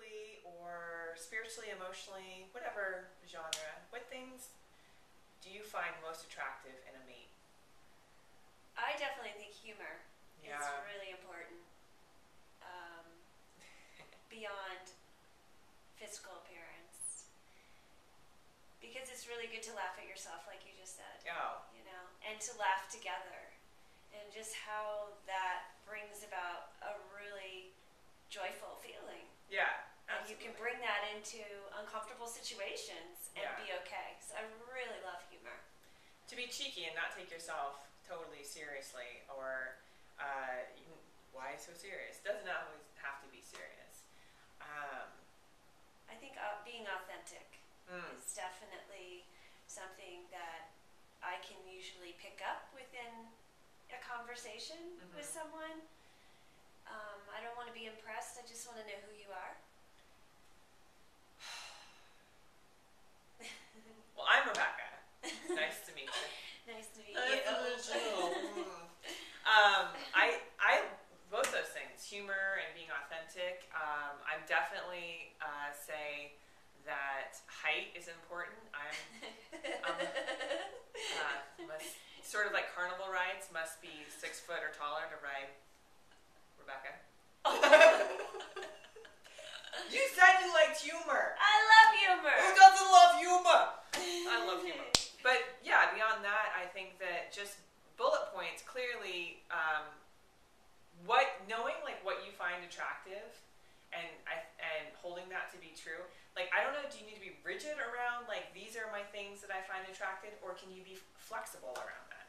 physically or spiritually, emotionally, whatever genre, what things do you find most attractive in a mate? I definitely think humor is Yeah. really important. Beyond physical appearance. Because it's really good to laugh at yourself, like you just said. Oh. You know, and to laugh together. And just how that brings about a really joyful feeling. Yeah, and absolutely. you can bring that into uncomfortable situations and be okay. So I really love humor. To be cheeky and not take yourself totally seriously, or why so serious? Doesn't always have to be serious. I think being authentic is definitely something that I can usually pick up within a conversation with someone. I don't want to be impressed. I just want to know who you are. Well, I'm Rebecca. Nice to meet you. Nice to meet you. I both those things, humor and being authentic. I'm definitely say that height is important. Sort of like carnival rides must be 6 foot or taller to ride Rebecca. You said you liked humor. I love humor. Who doesn't love humor? I love humor. But yeah, beyond that, I think that just bullet points clearly, knowing like what you find attractive, and holding that to be true. Like, I don't know, do you need to be rigid around like these are my things that I find attractive, or can you be flexible around that?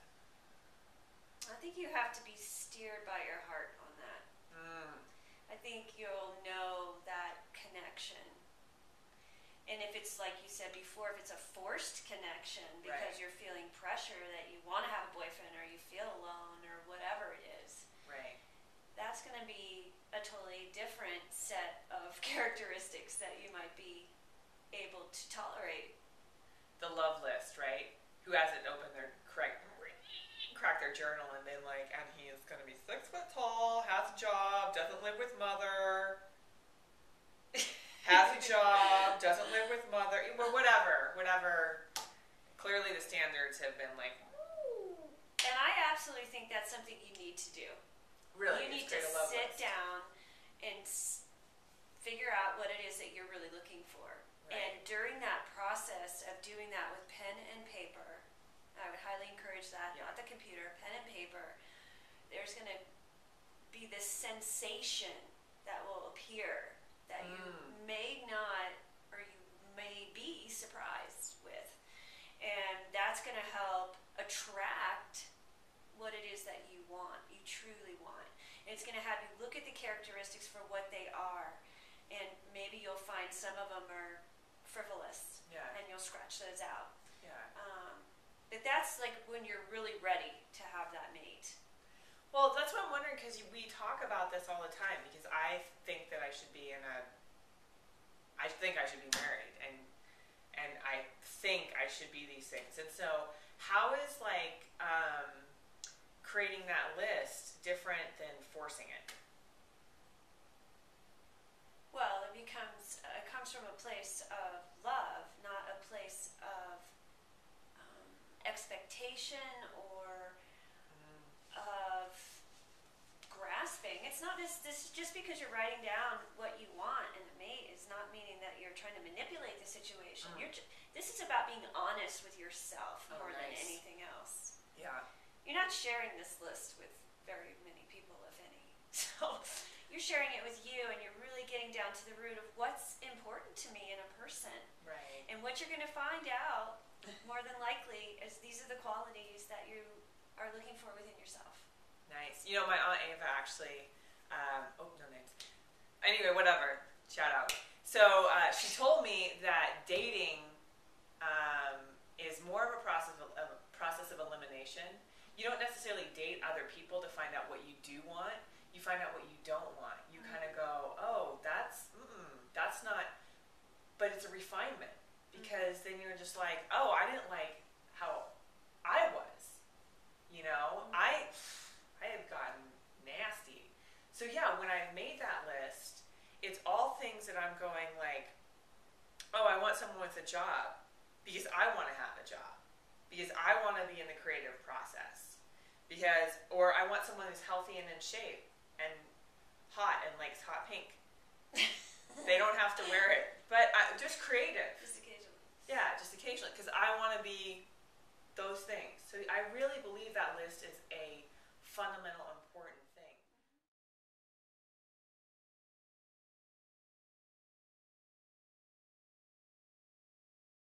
I think you have to be steered by your heart on that. I think you'll know that connection. And if it's like you said before, if it's a forced connection because you're feeling pressure that you want to have a boyfriend or you feel alone or whatever it is, that's going to be a totally different set of characteristics that you might be able to tolerate. The love list, right? Who hasn't opened their crack their journal and been like, and he is going to be 6 foot tall, has a job, doesn't live with mother, has a job, doesn't live with mother, or whatever. Clearly the standards have been like, woo. And I absolutely think that's something you need to do. Really? You need to sit down and figure out what it is that you're really looking for. And during that process of doing that with pen and paper, I would highly encourage that, not the computer, pen and paper, there's going to be this sensation that will appear that you may not, or you may be surprised with. And that's going to help attract what it is that you want, you truly want. And it's going to have you look at the characteristics for what they are. And maybe you'll find some of them are frivolous, and you'll scratch those out. But that's like when you're really ready to have that mate. Well, that's what I'm wondering, because we talk about this all the time, because I think that I should be I think I should be married, and I think I should be these things. And so how is like creating that list different than forcing it? Well, it comes from a place of love, not a place of expectation or of grasping. It's not just because you're writing down what you want in a mate is not meaning that you're trying to manipulate the situation. This is about being honest with yourself more than anything else. You're not sharing this list with very many people, if any. So you're sharing it with you, and you're really getting down to the root of what's important to me in a person. And what you're going to find out, more than likely, is these are the qualities that you are looking for within yourself. Nice. You know, my Aunt Ava actually, no names. Anyway, whatever. Shout out. So she told me that dating is more of a process of elimination. You don't necessarily date other people to find out what you do want. You find out what you don't want. You kind of go, oh, that's not, but it's a refinement, because then you're just like, oh, I didn't like how I was, you know? I have gotten nasty. So yeah, when I made that list, it's all things that I'm going like, oh, I want someone with a job because I want to have a job, because I want to be in the creative process, or I want someone who's healthy and in shape and hot and likes hot pink. They don't have to wear it, but just creative. Just occasionally. Yeah, just occasionally, because I want to be those things. So I really believe that list is a fundamental, important